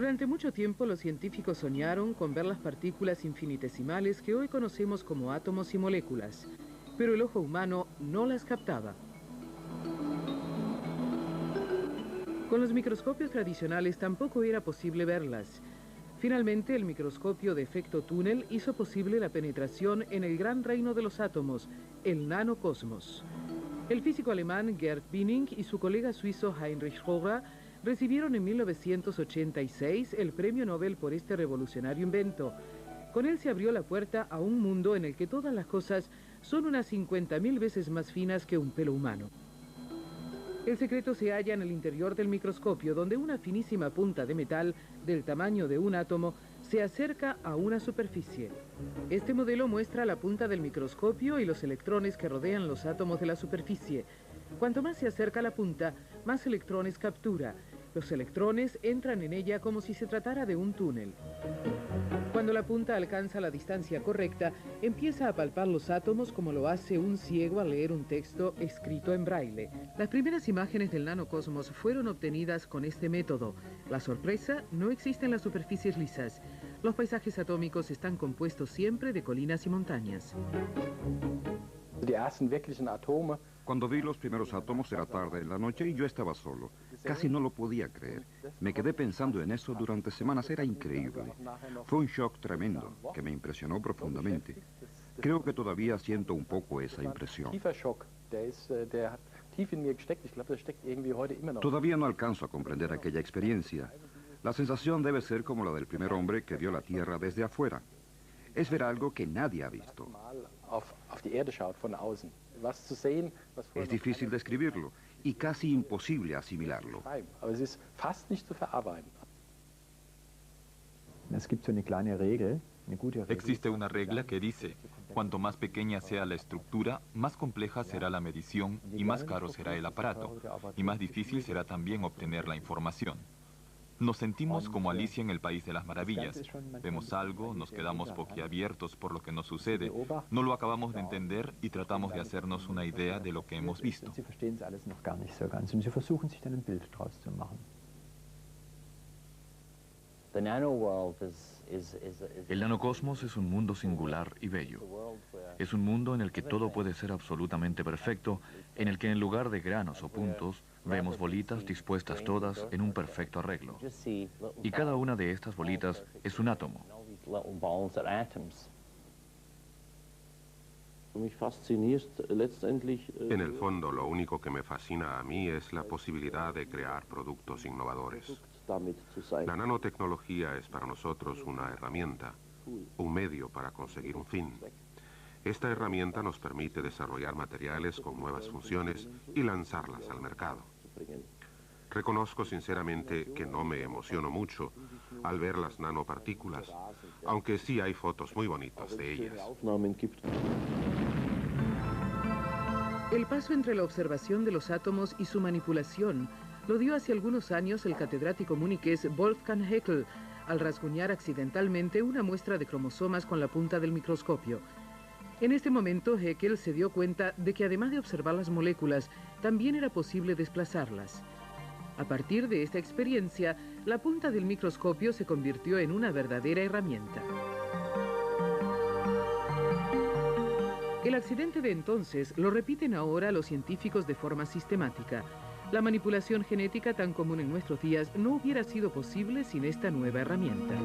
Durante mucho tiempo los científicos soñaron con ver las partículas infinitesimales que hoy conocemos como átomos y moléculas, pero el ojo humano no las captaba. Con los microscopios tradicionales tampoco era posible verlas. Finalmente, el microscopio de efecto túnel hizo posible la penetración en el gran reino de los átomos, el nanocosmos. El físico alemán Gerd Binning y su colega suizo Heinrich Rohrer recibieron en 1986 el premio Nobel por este revolucionario invento. Con él se abrió la puerta a un mundo en el que todas las cosas son unas 50.000 veces más finas que un pelo humano. El secreto se halla en el interior del microscopio, donde una finísima punta de metal del tamaño de un átomo se acerca a una superficie. Este modelo muestra la punta del microscopio y los electrones que rodean los átomos de la superficie. Cuanto más se acerca a la punta, más electrones captura. Los electrones entran en ella como si se tratara de un túnel. Cuando la punta alcanza la distancia correcta, empieza a palpar los átomos como lo hace un ciego al leer un texto escrito en braille. Las primeras imágenes del nanocosmos fueron obtenidas con este método. La sorpresa: no existen las superficies lisas. Los paisajes atómicos están compuestos siempre de colinas y montañas. Cuando vi los primeros átomos era tarde en la noche y yo estaba solo. Casi no lo podía creer. Me quedé pensando en eso durante semanas, era increíble. Fue un shock tremendo que me impresionó profundamente. Creo que todavía siento un poco esa impresión. Todavía no alcanzo a comprender aquella experiencia. La sensación debe ser como la del primer hombre que vio la Tierra desde afuera. Es ver algo que nadie ha visto. Es difícil describirlo y casi imposible asimilarlo. Existe una regla que dice: cuanto más pequeña sea la estructura, más compleja será la medición y más caro será el aparato, y más difícil será también obtener la información. Nos sentimos como Alicia en el País de las Maravillas. Vemos algo, nos quedamos boquiabiertos por lo que nos sucede, no lo acabamos de entender y tratamos de hacernos una idea de lo que hemos visto. El nanocosmos es un mundo singular y bello. Es un mundo en el que todo puede ser absolutamente perfecto, en el que en lugar de granos o puntos, vemos bolitas dispuestas todas en un perfecto arreglo. Y cada una de estas bolitas es un átomo. En el fondo, lo único que me fascina a mí es la posibilidad de crear productos innovadores. La nanotecnología es para nosotros una herramienta, un medio para conseguir un fin. Esta herramienta nos permite desarrollar materiales con nuevas funciones y lanzarlas al mercado. Reconozco sinceramente que no me emociono mucho al ver las nanopartículas, aunque sí hay fotos muy bonitas de ellas. El paso entre la observación de los átomos y su manipulación lo dio hace algunos años el catedrático muniqués Wolfgang Haeckel al rasguñar accidentalmente una muestra de cromosomas con la punta del microscopio. En este momento Haeckel se dio cuenta de que además de observar las moléculas, también era posible desplazarlas. A partir de esta experiencia, la punta del microscopio se convirtió en una verdadera herramienta. El accidente de entonces lo repiten ahora los científicos de forma sistemática. La manipulación genética tan común en nuestros días no hubiera sido posible sin esta nueva herramienta.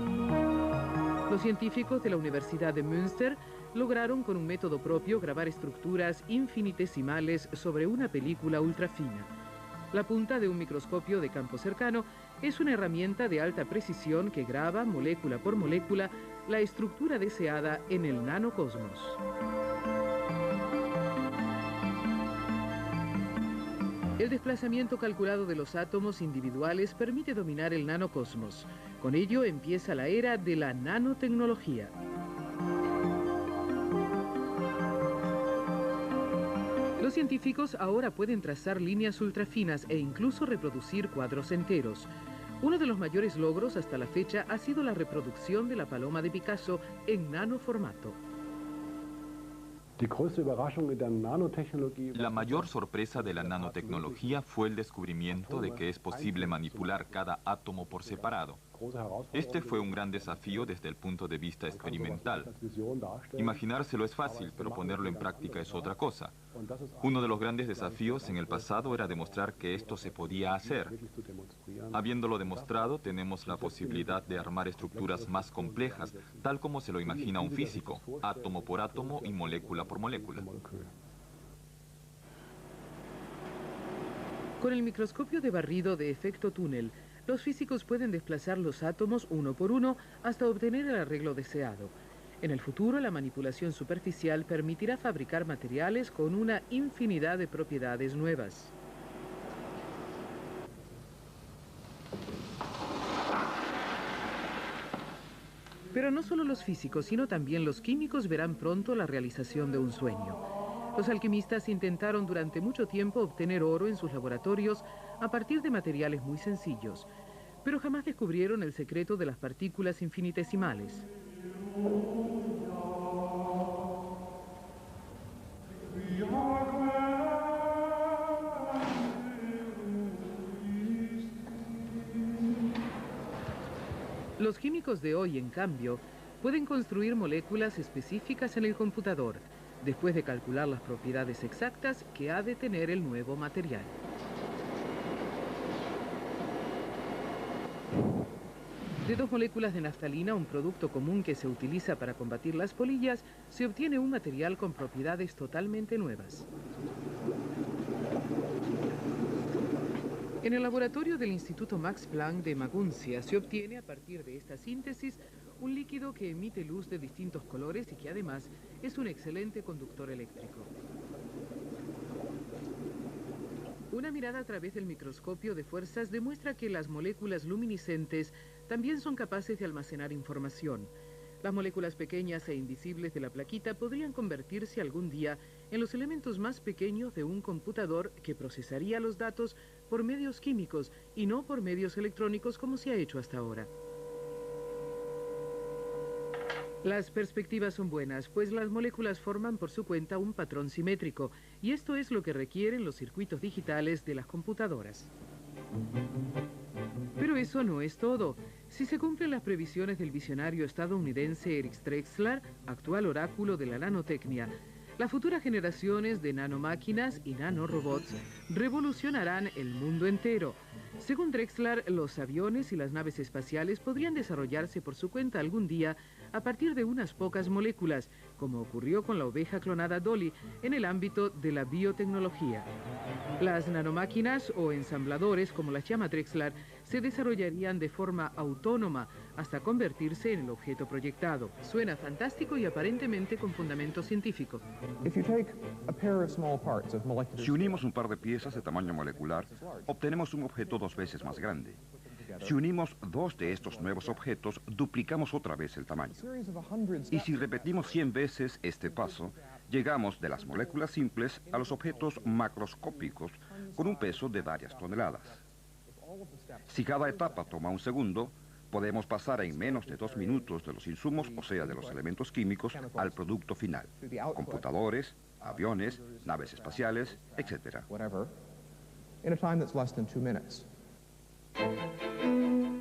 Los científicos de la Universidad de Münster lograron con un método propio grabar estructuras infinitesimales sobre una película ultrafina. La punta de un microscopio de campo cercano es una herramienta de alta precisión que graba, molécula por molécula, la estructura deseada en el nanocosmos. El desplazamiento calculado de los átomos individuales permite dominar el nanocosmos. Con ello empieza la era de la nanotecnología. Los científicos ahora pueden trazar líneas ultrafinas e incluso reproducir cuadros enteros. Uno de los mayores logros hasta la fecha ha sido la reproducción de la paloma de Picasso en nanoformato. La mayor sorpresa de la nanotecnología fue el descubrimiento de que es posible manipular cada átomo por separado. Este fue un gran desafío desde el punto de vista experimental. Imaginárselo es fácil, pero ponerlo en práctica es otra cosa. Uno de los grandes desafíos en el pasado era demostrar que esto se podía hacer. Habiéndolo demostrado, tenemos la posibilidad de armar estructuras más complejas, tal como se lo imagina un físico, átomo por átomo y molécula por molécula. Con el microscopio de barrido de efecto túnel, los físicos pueden desplazar los átomos uno por uno hasta obtener el arreglo deseado. En el futuro, la manipulación superficial permitirá fabricar materiales con una infinidad de propiedades nuevas. Pero no solo los físicos, sino también los químicos verán pronto la realización de un sueño. Los alquimistas intentaron durante mucho tiempo obtener oro en sus laboratorios a partir de materiales muy sencillos, pero jamás descubrieron el secreto de las partículas infinitesimales. Los químicos de hoy, en cambio, pueden construir moléculas específicas en el computador, después de calcular las propiedades exactas que ha de tener el nuevo material. De 2 moléculas de naftalina, un producto común que se utiliza para combatir las polillas, se obtiene un material con propiedades totalmente nuevas. En el laboratorio del Instituto Max Planck de Maguncia se obtiene a partir de esta síntesis un líquido que emite luz de distintos colores y que además es un excelente conductor eléctrico. Una mirada a través del microscopio de fuerzas demuestra que las moléculas luminiscentes también son capaces de almacenar información. Las moléculas pequeñas e invisibles de la plaquita podrían convertirse algún día en los elementos más pequeños de un computador que procesaría los datos por medios químicos y no por medios electrónicos como se ha hecho hasta ahora. Las perspectivas son buenas, pues las moléculas forman por su cuenta un patrón simétrico, y esto es lo que requieren los circuitos digitales de las computadoras. Pero eso no es todo. Si se cumplen las previsiones del visionario estadounidense Erich Drexler, actual oráculo de la nanotecnia, las futuras generaciones de nanomáquinas y nanorobots revolucionarán el mundo entero. Según Drexler, los aviones y las naves espaciales podrían desarrollarse por su cuenta algún día a partir de unas pocas moléculas, como ocurrió con la oveja clonada Dolly en el ámbito de la biotecnología. Las nanomáquinas o ensambladores, como las llama Drexler, se desarrollarían de forma autónoma hasta convertirse en el objeto proyectado. Suena fantástico y aparentemente con fundamento científico. Si unimos un par de piezas de tamaño molecular, obtenemos un objeto 2 veces más grande. Si unimos 2 de estos nuevos objetos, duplicamos otra vez el tamaño. Y si repetimos 100 veces este paso, llegamos de las moléculas simples a los objetos macroscópicos con un peso de varias toneladas. Si cada etapa toma un segundo, podemos pasar en menos de 2 minutos de los insumos, o sea, de los elementos químicos, al producto final. Computadores, aviones, naves espaciales, etc.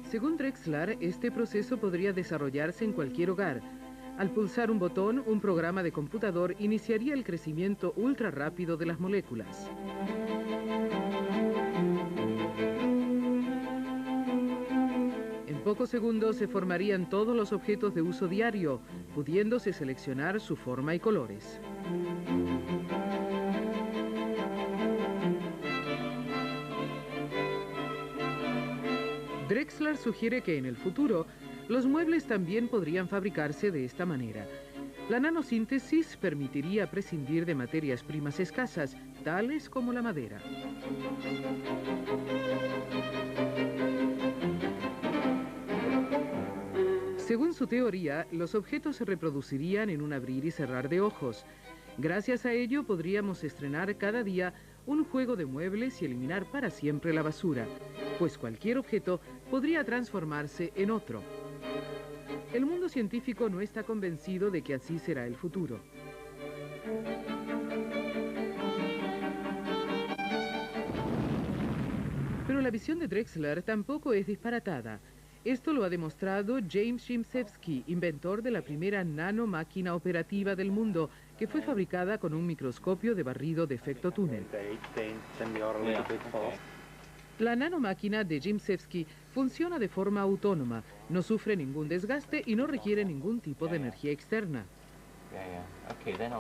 Según Drexler, este proceso podría desarrollarse en cualquier hogar. Al pulsar un botón, un programa de computador iniciaría el crecimiento ultra rápido de las moléculas. En pocos segundos se formarían todos los objetos de uso diario, pudiéndose seleccionar su forma y colores. Drexler sugiere que en el futuro los muebles también podrían fabricarse de esta manera. La nanosíntesis permitiría prescindir de materias primas escasas, tales como la madera. Según su teoría, los objetos se reproducirían en un abrir y cerrar de ojos. Gracias a ello podríamos estrenar cada día un juego de muebles y eliminar para siempre la basura, pues cualquier objeto podría transformarse en otro. El mundo científico no está convencido de que así será el futuro. Pero la visión de Drexler tampoco es disparatada. Esto lo ha demostrado James Szymczewski, inventor de la primera nanomáquina operativa del mundo, que fue fabricada con un microscopio de barrido de efecto túnel. La nanomáquina de Szymczewski funciona de forma autónoma, no sufre ningún desgaste y no requiere ningún tipo de energía externa.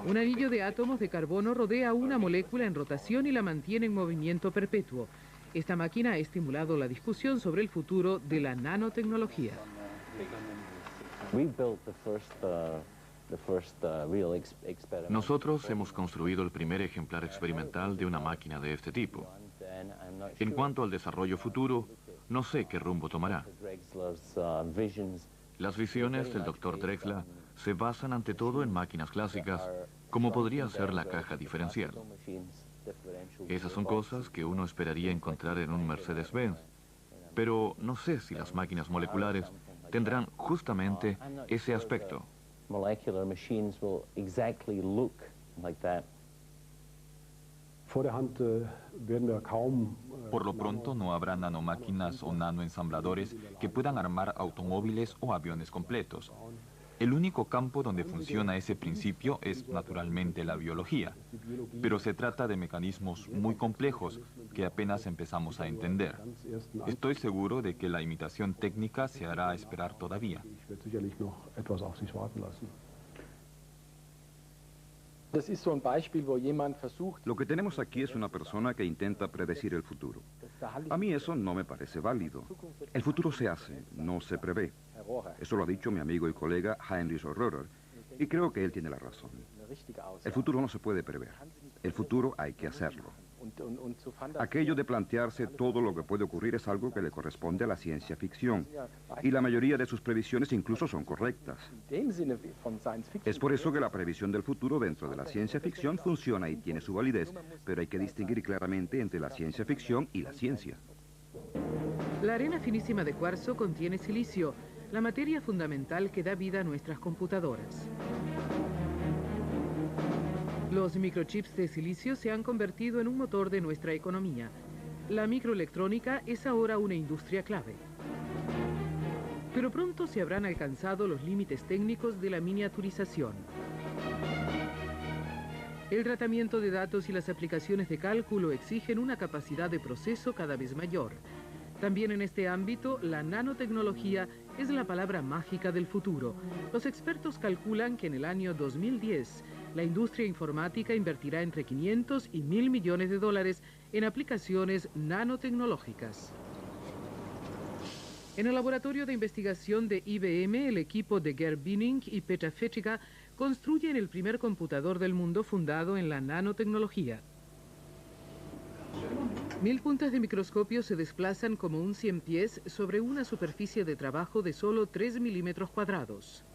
Un anillo de átomos de carbono rodea una molécula en rotación y la mantiene en movimiento perpetuo. Esta máquina ha estimulado la discusión sobre el futuro de la nanotecnología. Nosotros hemos construido el primer ejemplar experimental de una máquina de este tipo. En cuanto al desarrollo futuro, no sé qué rumbo tomará. Las visiones del Dr. Drexler se basan ante todo en máquinas clásicas, como podría ser la caja diferencial. Esas son cosas que uno esperaría encontrar en un Mercedes-Benz, pero no sé si las máquinas moleculares tendrán justamente ese aspecto. Por lo pronto no habrá nanomáquinas o nanoensambladores que puedan armar automóviles o aviones completos. El único campo donde funciona ese principio es naturalmente la biología, pero se trata de mecanismos muy complejos que apenas empezamos a entender. Estoy seguro de que la imitación técnica se hará esperar todavía. Lo que tenemos aquí es una persona que intenta predecir el futuro. A mí eso no me parece válido. El futuro se hace, no se prevé. Eso lo ha dicho mi amigo y colega Heinrich Rohrer, y creo que él tiene la razón. El futuro no se puede prever. El futuro hay que hacerlo. Aquello de plantearse todo lo que puede ocurrir es algo que le corresponde a la ciencia ficción, y la mayoría de sus previsiones incluso son correctas. Es por eso que la previsión del futuro dentro de la ciencia ficción funciona y tiene su validez, pero hay que distinguir claramente entre la ciencia ficción y la ciencia. La arena finísima de cuarzo contiene silicio, la materia fundamental que da vida a nuestras computadoras. Los microchips de silicio se han convertido en un motor de nuestra economía. La microelectrónica es ahora una industria clave. Pero pronto se habrán alcanzado los límites técnicos de la miniaturización. El tratamiento de datos y las aplicaciones de cálculo exigen una capacidad de proceso cada vez mayor. También en este ámbito, la nanotecnología es la palabra mágica del futuro. Los expertos calculan que en el año 2010, la industria informática invertirá entre 500 y 1.000 millones de dólares en aplicaciones nanotecnológicas. En el laboratorio de investigación de IBM, el equipo de Gerd Binning y Peter Fettiga construyen el primer computador del mundo fundado en la nanotecnología. 1000 puntas de microscopio se desplazan como un 100 pies sobre una superficie de trabajo de solo 3 milímetros cuadrados.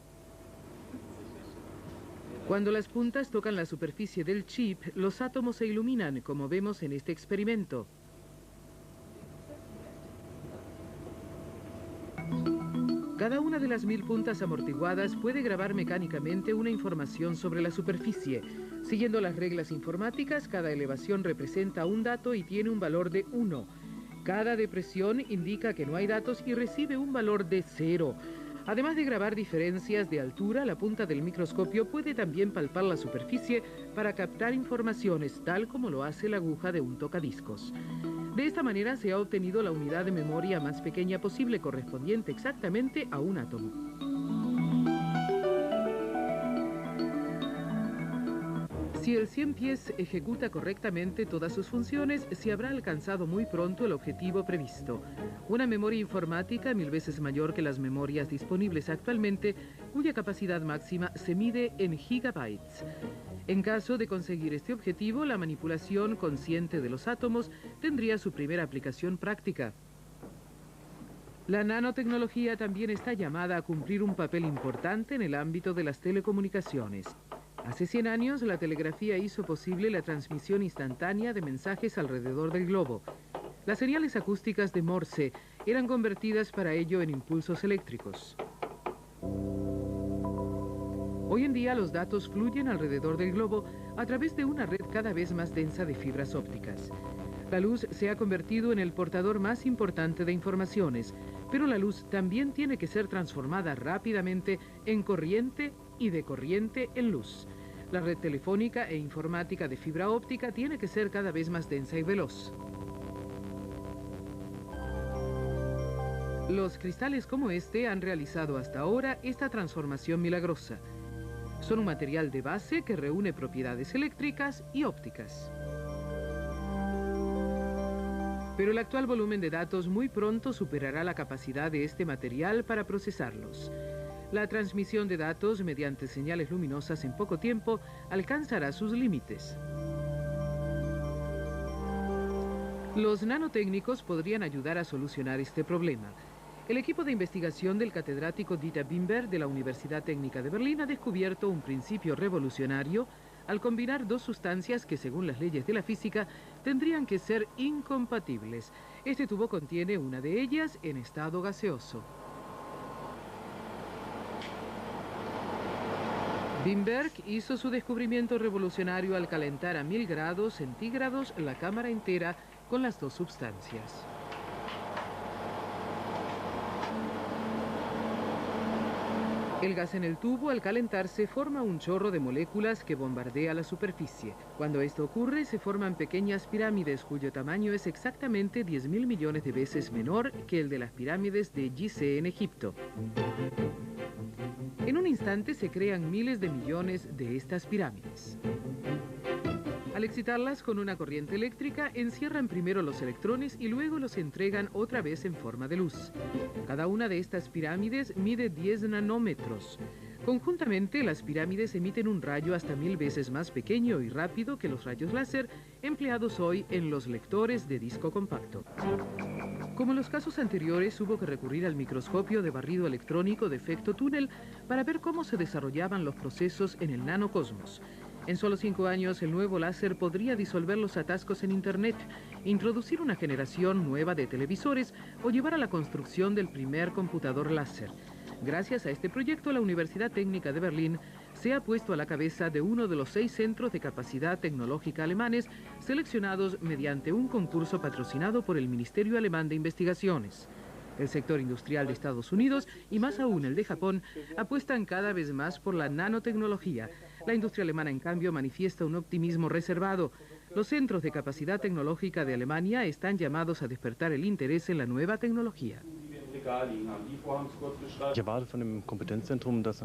Cuando las puntas tocan la superficie del chip, los átomos se iluminan, como vemos en este experimento. Cada una de las 1000 puntas amortiguadas puede grabar mecánicamente una información sobre la superficie. Siguiendo las reglas informáticas, cada elevación representa un dato y tiene un valor de 1. Cada depresión indica que no hay datos y recibe un valor de 0. Además de grabar diferencias de altura, la punta del microscopio puede también palpar la superficie para captar informaciones, tal como lo hace la aguja de un tocadiscos. De esta manera se ha obtenido la unidad de memoria más pequeña posible, correspondiente exactamente a un átomo. Si el 100 pies ejecuta correctamente todas sus funciones, se habrá alcanzado muy pronto el objetivo previsto. Una memoria informática 1000 veces mayor que las memorias disponibles actualmente, cuya capacidad máxima se mide en gigabytes. En caso de conseguir este objetivo, la manipulación consciente de los átomos tendría su primera aplicación práctica. La nanotecnología también está llamada a cumplir un papel importante en el ámbito de las telecomunicaciones. Hace 100 años, la telegrafía hizo posible la transmisión instantánea de mensajes alrededor del globo. Las señales acústicas de Morse eran convertidas para ello en impulsos eléctricos. Hoy en día los datos fluyen alrededor del globo a través de una red cada vez más densa de fibras ópticas. La luz se ha convertido en el portador más importante de informaciones. Pero la luz también tiene que ser transformada rápidamente en corriente y de corriente en luz. La red telefónica e informática de fibra óptica tiene que ser cada vez más densa y veloz. Los cristales como este han realizado hasta ahora esta transformación milagrosa. Son un material de base que reúne propiedades eléctricas y ópticas. Pero el actual volumen de datos muy pronto superará la capacidad de este material para procesarlos. La transmisión de datos mediante señales luminosas en poco tiempo alcanzará sus límites. Los nanotécnicos podrían ayudar a solucionar este problema. El equipo de investigación del catedrático Dieter Wimberg de la Universidad Técnica de Berlín ha descubierto un principio revolucionario al combinar dos sustancias que, según las leyes de la física, tendrían que ser incompatibles. Este tubo contiene una de ellas en estado gaseoso. Wimberg hizo su descubrimiento revolucionario al calentar a 1000 grados centígrados la cámara entera con las dos sustancias. El gas en el tubo, al calentarse, forma un chorro de moléculas que bombardea la superficie. Cuando esto ocurre, se forman pequeñas pirámides cuyo tamaño es exactamente 10.000 millones de veces menor que el de las pirámides de Gizeh en Egipto. En un instante se crean miles de millones de estas pirámides. Al excitarlas con una corriente eléctrica, encierran primero los electrones y luego los entregan otra vez en forma de luz. Cada una de estas pirámides mide 10 nanómetros. Conjuntamente, las pirámides emiten un rayo hasta 1000 veces más pequeño y rápido que los rayos láser empleados hoy en los lectores de disco compacto. Como en los casos anteriores, hubo que recurrir al microscopio de barrido electrónico de efecto túnel para ver cómo se desarrollaban los procesos en el nanocosmos. En solo 5 años, el nuevo láser podría disolver los atascos en Internet, introducir una generación nueva de televisores o llevar a la construcción del primer computador láser. Gracias a este proyecto, la Universidad Técnica de Berlín se ha puesto a la cabeza de uno de los 6 centros de capacidad tecnológica alemanes seleccionados mediante un concurso patrocinado por el Ministerio Alemán de Investigaciones. El sector industrial de Estados Unidos y más aún el de Japón apuestan cada vez más por la nanotecnología. La industria alemana, en cambio, manifiesta un optimismo reservado. Los centros de capacidad tecnológica de Alemania están llamados a despertar el interés en la nueva tecnología.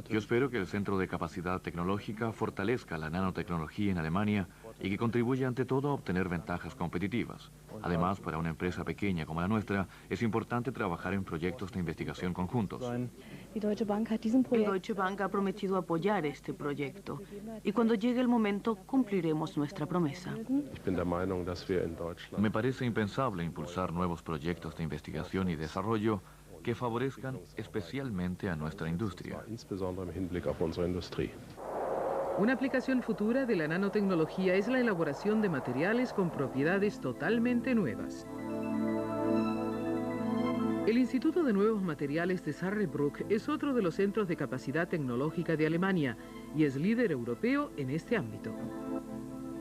Yo espero que el Centro de Capacidad Tecnológica fortalezca la nanotecnología en Alemania y que contribuya ante todo a obtener ventajas competitivas. Además, para una empresa pequeña como la nuestra, es importante trabajar en proyectos de investigación conjuntos. El Deutsche Bank ha prometido apoyar este proyecto y cuando llegue el momento cumpliremos nuestra promesa. Me parece impensable impulsar nuevos proyectos de investigación y desarrollo que favorezcan especialmente a nuestra industria. Una aplicación futura de la nanotecnología es la elaboración de materiales con propiedades totalmente nuevas. El Instituto de Nuevos Materiales de Saarbrück es otro de los centros de capacidad tecnológica de Alemania y es líder europeo en este ámbito.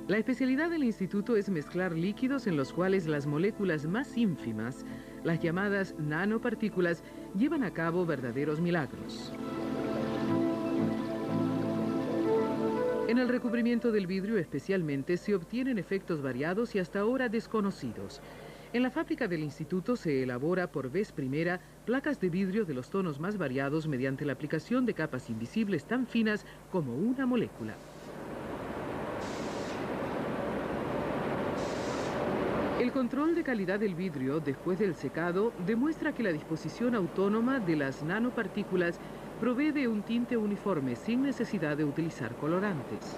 La especialidad del instituto es mezclar líquidos en los cuales las moléculas más ínfimas, las llamadas nanopartículas, llevan a cabo verdaderos milagros. En el recubrimiento del vidrio especialmente se obtienen efectos variados y hasta ahora desconocidos. En la fábrica del instituto se elabora por vez primera placas de vidrio de los tonos más variados mediante la aplicación de capas invisibles tan finas como una molécula. El control de calidad del vidrio después del secado demuestra que la disposición autónoma de las nanopartículas provee de un tinte uniforme sin necesidad de utilizar colorantes.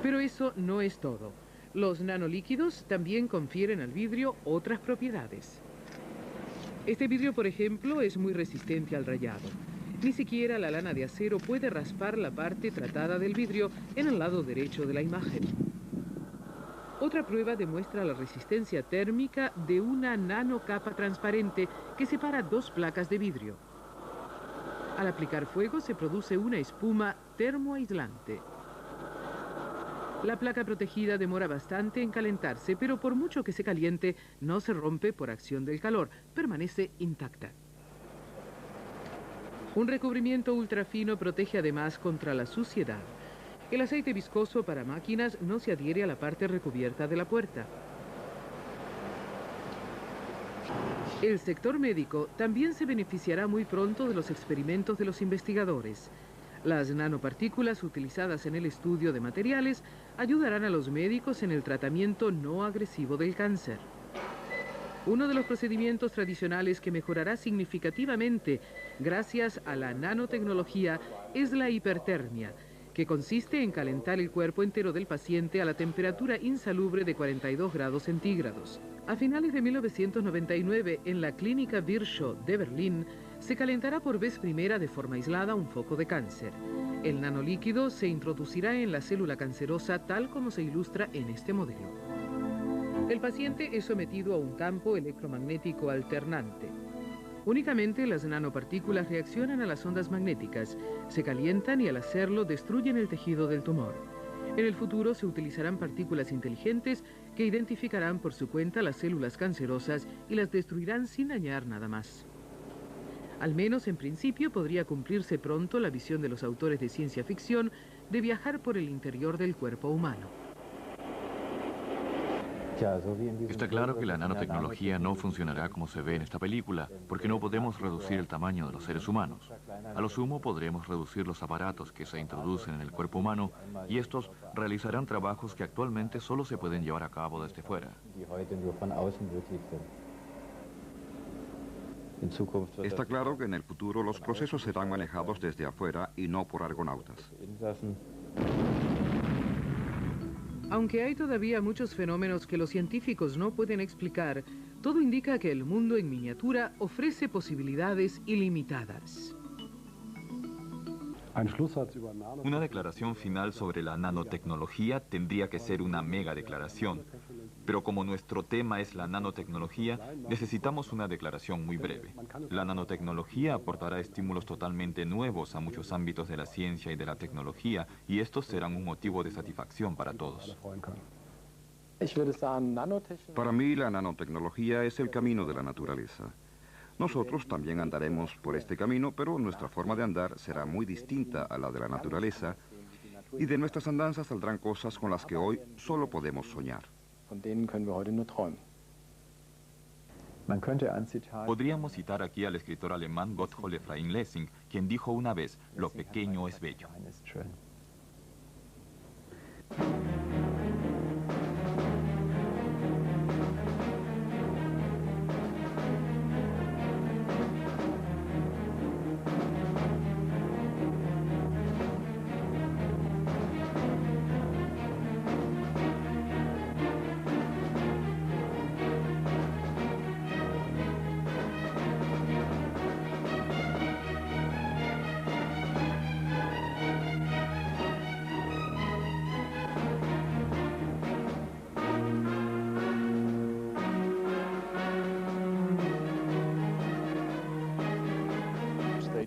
Pero eso no es todo. Los nanolíquidos también confieren al vidrio otras propiedades. Este vidrio, por ejemplo, es muy resistente al rayado. Ni siquiera la lana de acero puede raspar la parte tratada del vidrio en el lado derecho de la imagen. Otra prueba demuestra la resistencia térmica de una nanocapa transparente que separa dos placas de vidrio. Al aplicar fuego se produce una espuma termoaislante. La placa protegida demora bastante en calentarse, pero por mucho que se caliente, no se rompe por acción del calor, permanece intacta. Un recubrimiento ultrafino protege además contra la suciedad. El aceite viscoso para máquinas no se adhiere a la parte recubierta de la puerta. El sector médico también se beneficiará muy pronto de los experimentos de los investigadores. Las nanopartículas utilizadas en el estudio de materiales ayudarán a los médicos en el tratamiento no agresivo del cáncer. Uno de los procedimientos tradicionales que mejorará significativamente gracias a la nanotecnología es la hipertermia, que consiste en calentar el cuerpo entero del paciente a la temperatura insalubre de 42 grados centígrados. A finales de 1999, en la clínica Virchow de Berlín, se calentará por vez primera de forma aislada un foco de cáncer. El nanolíquido se introducirá en la célula cancerosa tal como se ilustra en este modelo. El paciente es sometido a un campo electromagnético alternante. Únicamente las nanopartículas reaccionan a las ondas magnéticas, se calientan y al hacerlo destruyen el tejido del tumor. En el futuro se utilizarán partículas inteligentes que identificarán por su cuenta las células cancerosas y las destruirán sin dañar nada más. Al menos en principio podría cumplirse pronto la visión de los autores de ciencia ficción de viajar por el interior del cuerpo humano. Está claro que la nanotecnología no funcionará como se ve en esta película, porque no podemos reducir el tamaño de los seres humanos. A lo sumo podremos reducir los aparatos que se introducen en el cuerpo humano y estos realizarán trabajos que actualmente solo se pueden llevar a cabo desde fuera. Está claro que en el futuro los procesos serán manejados desde afuera y no por argonautas. Aunque hay todavía muchos fenómenos que los científicos no pueden explicar, todo indica que el mundo en miniatura ofrece posibilidades ilimitadas. Una declaración final sobre la nanotecnología tendría que ser una mega declaración. Pero como nuestro tema es la nanotecnología, necesitamos una declaración muy breve. La nanotecnología aportará estímulos totalmente nuevos a muchos ámbitos de la ciencia y de la tecnología, y estos serán un motivo de satisfacción para todos. Para mí, la nanotecnología es el camino de la naturaleza. Nosotros también andaremos por este camino, pero nuestra forma de andar será muy distinta a la de la naturaleza, y de nuestras andanzas saldrán cosas con las que hoy solo podemos soñar. Podríamos citar aquí al escritor alemán Gotthold Ephraim Lessing, quien dijo una vez, lo pequeño es bello.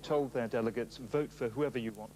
Told their delegates, vote for whoever you want.